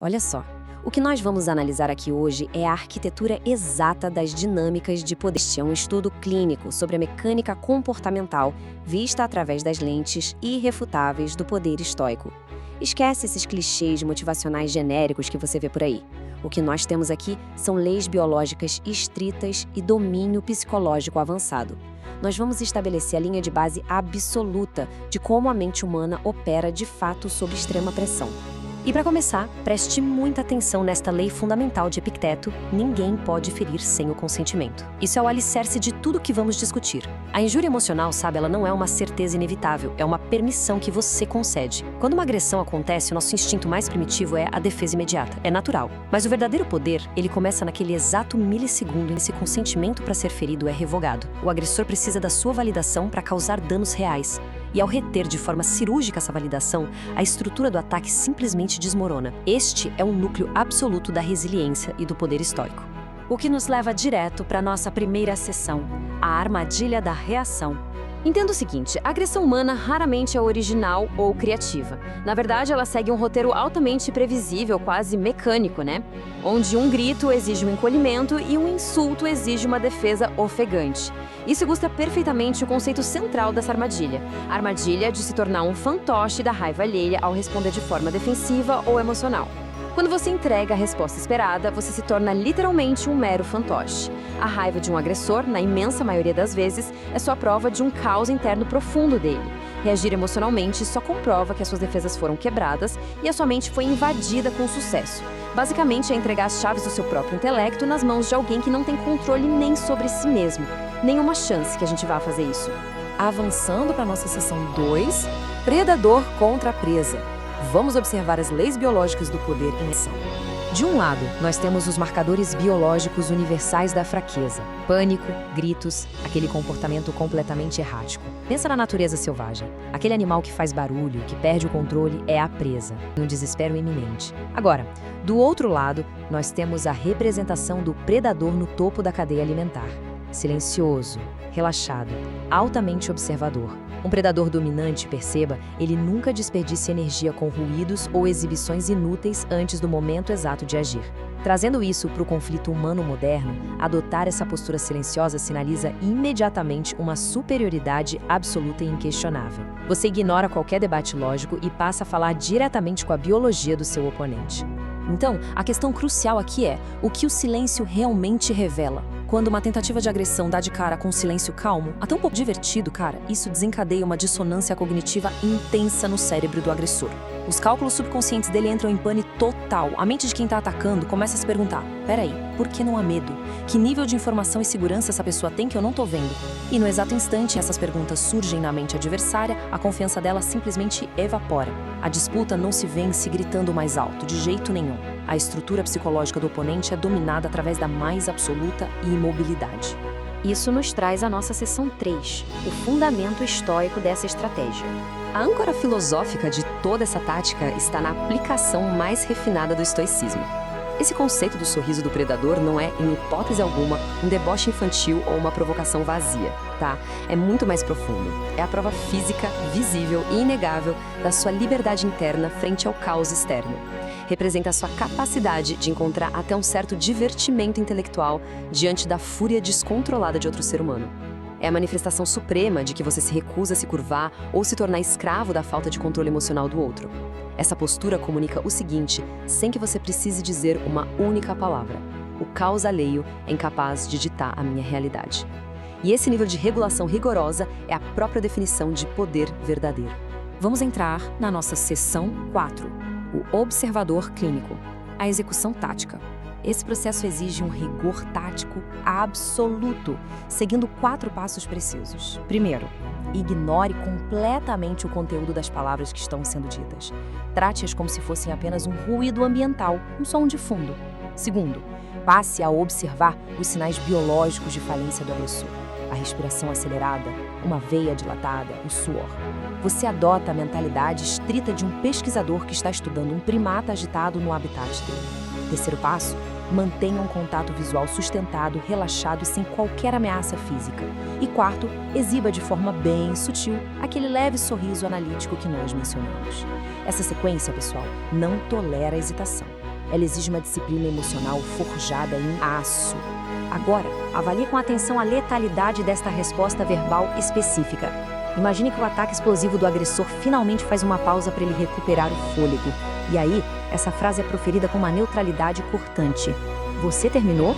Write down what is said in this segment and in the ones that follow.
Olha só, o que nós vamos analisar aqui hoje é a arquitetura exata das dinâmicas de poder. Este é um estudo clínico sobre a mecânica comportamental vista através das lentes irrefutáveis do poder estoico. Esquece esses clichês motivacionais genéricos que você vê por aí. O que nós temos aqui são leis biológicas estritas e domínio psicológico avançado. Nós vamos estabelecer a linha de base absoluta de como a mente humana opera de fato sob extrema pressão. E para começar, preste muita atenção nesta lei fundamental de Epicteto: ninguém pode ferir sem o consentimento. Isso é o alicerce de tudo que vamos discutir. A injúria emocional, sabe, ela não é uma certeza inevitável, é uma permissão que você concede. Quando uma agressão acontece, o nosso instinto mais primitivo é a defesa imediata, é natural. Mas o verdadeiro poder, ele começa naquele exato milissegundo em que esse consentimento para ser ferido é revogado. O agressor precisa da sua validação para causar danos reais. E ao reter de forma cirúrgica essa validação, a estrutura do ataque simplesmente desmorona. Este é o núcleo absoluto da resiliência e do poder estoico. O que nos leva direto para a nossa primeira sessão, a armadilha da reação. Entenda o seguinte, a agressão humana raramente é original ou criativa. Na verdade, ela segue um roteiro altamente previsível, quase mecânico, né? Onde um grito exige um encolhimento e um insulto exige uma defesa ofegante. Isso ilustra perfeitamente o conceito central dessa armadilha. A armadilha de se tornar um fantoche da raiva alheia ao responder de forma defensiva ou emocional. Quando você entrega a resposta esperada, você se torna literalmente um mero fantoche. A raiva de um agressor, na imensa maioria das vezes, é só a prova de um caos interno profundo dele. Reagir emocionalmente só comprova que as suas defesas foram quebradas e a sua mente foi invadida com sucesso. Basicamente, é entregar as chaves do seu próprio intelecto nas mãos de alguém que não tem controle nem sobre si mesmo. Nenhuma chance que a gente vá fazer isso. Avançando para a nossa sessão 2, predador contra a presa. Vamos observar as leis biológicas do poder em ação. De um lado, nós temos os marcadores biológicos universais da fraqueza. Pânico, gritos, aquele comportamento completamente errático. Pensa na natureza selvagem. Aquele animal que faz barulho, que perde o controle, é a presa, um desespero iminente. Agora, do outro lado, nós temos a representação do predador no topo da cadeia alimentar. Silencioso, relaxado, altamente observador. Um predador dominante, perceba, ele nunca desperdiça energia com ruídos ou exibições inúteis antes do momento exato de agir. Trazendo isso para o conflito humano moderno, adotar essa postura silenciosa sinaliza imediatamente uma superioridade absoluta e inquestionável. Você ignora qualquer debate lógico e passa a falar diretamente com a biologia do seu oponente. Então, a questão crucial aqui é o que o silêncio realmente revela. Quando uma tentativa de agressão dá de cara com um silêncio calmo, até um pouco divertido, cara, isso desencadeia uma dissonância cognitiva intensa no cérebro do agressor. Os cálculos subconscientes dele entram em pane total. A mente de quem tá atacando começa a se perguntar: peraí, por que não há medo? Que nível de informação e segurança essa pessoa tem que eu não tô vendo? E no exato instante essas perguntas surgem na mente adversária, a confiança dela simplesmente evapora. A disputa não se vence gritando mais alto, de jeito nenhum. A estrutura psicológica do oponente é dominada através da mais absoluta imobilidade. Isso nos traz a nossa sessão 3, o fundamento estoico dessa estratégia. A âncora filosófica de toda essa tática está na aplicação mais refinada do estoicismo. Esse conceito do sorriso do predador não é, em hipótese alguma, um deboche infantil ou uma provocação vazia, tá? É muito mais profundo. É a prova física, visível e inegável da sua liberdade interna frente ao caos externo. Representa a sua capacidade de encontrar até um certo divertimento intelectual diante da fúria descontrolada de outro ser humano. É a manifestação suprema de que você se recusa a se curvar ou se tornar escravo da falta de controle emocional do outro. Essa postura comunica o seguinte, sem que você precise dizer uma única palavra: o caos alheio é incapaz de ditar a minha realidade. E esse nível de regulação rigorosa é a própria definição de poder verdadeiro. Vamos entrar na nossa sessão 4, o observador clínico, a execução tática. Esse processo exige um rigor tático absoluto, seguindo 4 passos precisos. Primeiro, ignore completamente o conteúdo das palavras que estão sendo ditas. Trate-as como se fossem apenas um ruído ambiental, um som de fundo. Segundo, passe a observar os sinais biológicos de falência do agressor. A respiração acelerada, uma veia dilatada, o suor. Você adota a mentalidade estrita de um pesquisador que está estudando um primata agitado no habitat dele. Terceiro passo, mantenha um contato visual sustentado, relaxado e sem qualquer ameaça física. E quarto, exiba de forma bem sutil aquele leve sorriso analítico que nós mencionamos. Essa sequência, pessoal, não tolera hesitação. ela exige uma disciplina emocional forjada em aço. Agora, avalie com atenção a letalidade desta resposta verbal específica. Imagine que o ataque explosivo do agressor finalmente faz uma pausa para ele recuperar o fôlego. E aí, essa frase é proferida com uma neutralidade cortante. Você terminou?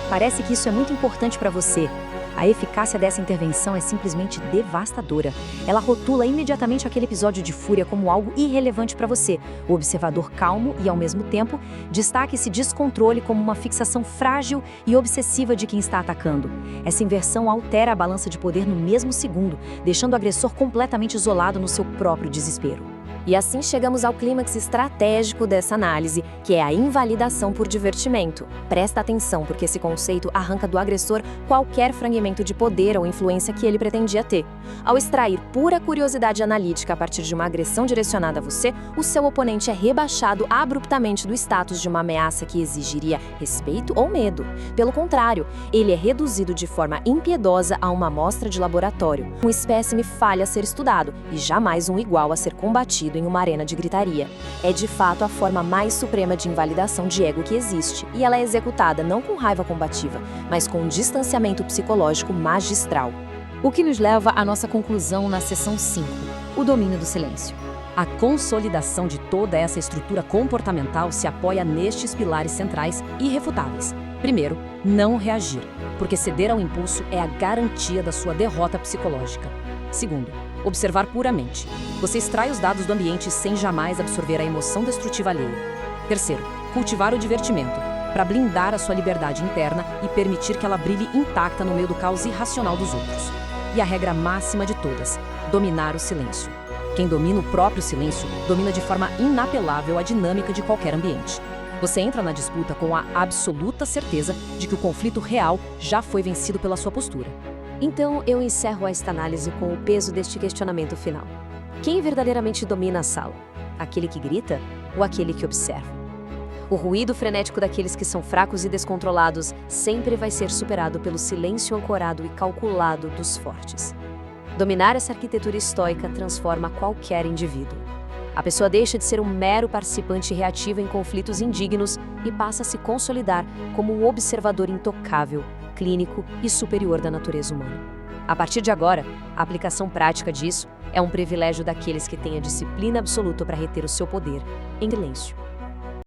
Parece que isso é muito importante para você. A eficácia dessa intervenção é simplesmente devastadora. Ela rotula imediatamente aquele episódio de fúria como algo irrelevante para você. O observador calmo e, ao mesmo tempo, destaca esse descontrole como uma fixação frágil e obsessiva de quem está atacando. Essa inversão altera a balança de poder no mesmo segundo, deixando o agressor completamente isolado no seu próprio desespero. E assim chegamos ao clímax estratégico dessa análise, que é a invalidação por divertimento. Presta atenção, porque esse conceito arranca do agressor qualquer fragmento de poder ou influência que ele pretendia ter. Ao extrair pura curiosidade analítica a partir de uma agressão direcionada a você, o seu oponente é rebaixado abruptamente do status de uma ameaça que exigiria respeito ou medo. Pelo contrário, ele é reduzido de forma impiedosa a uma amostra de laboratório, um espécime falha a ser estudado e jamais um igual a ser combatido em uma arena de gritaria. É de fato a forma mais suprema de invalidação de ego que existe, e ela é executada não com raiva combativa, mas com um distanciamento psicológico magistral. O que nos leva à nossa conclusão na seção 5, o domínio do silêncio. A consolidação de toda essa estrutura comportamental se apoia nestes pilares centrais irrefutáveis. Primeiro, não reagir, porque ceder ao impulso é a garantia da sua derrota psicológica. Segundo, observar puramente. Você extrai os dados do ambiente sem jamais absorver a emoção destrutiva alheia. Terceiro, cultivar o divertimento, para blindar a sua liberdade interna e permitir que ela brilhe intacta no meio do caos irracional dos outros. E a regra máxima de todas, dominar o silêncio. Quem domina o próprio silêncio, domina de forma inapelável a dinâmica de qualquer ambiente. Você entra na disputa com a absoluta certeza de que o conflito real já foi vencido pela sua postura. Então, eu encerro esta análise com o peso deste questionamento final. Quem verdadeiramente domina a sala? Aquele que grita ou aquele que observa? O ruído frenético daqueles que são fracos e descontrolados sempre vai ser superado pelo silêncio ancorado e calculado dos fortes. Dominar essa arquitetura estoica transforma qualquer indivíduo. A pessoa deixa de ser um mero participante reativo em conflitos indignos e passa a se consolidar como um observador intocável, clínico e superior da natureza humana. A partir de agora, a aplicação prática disso é um privilégio daqueles que têm a disciplina absoluta para reter o seu poder em silêncio.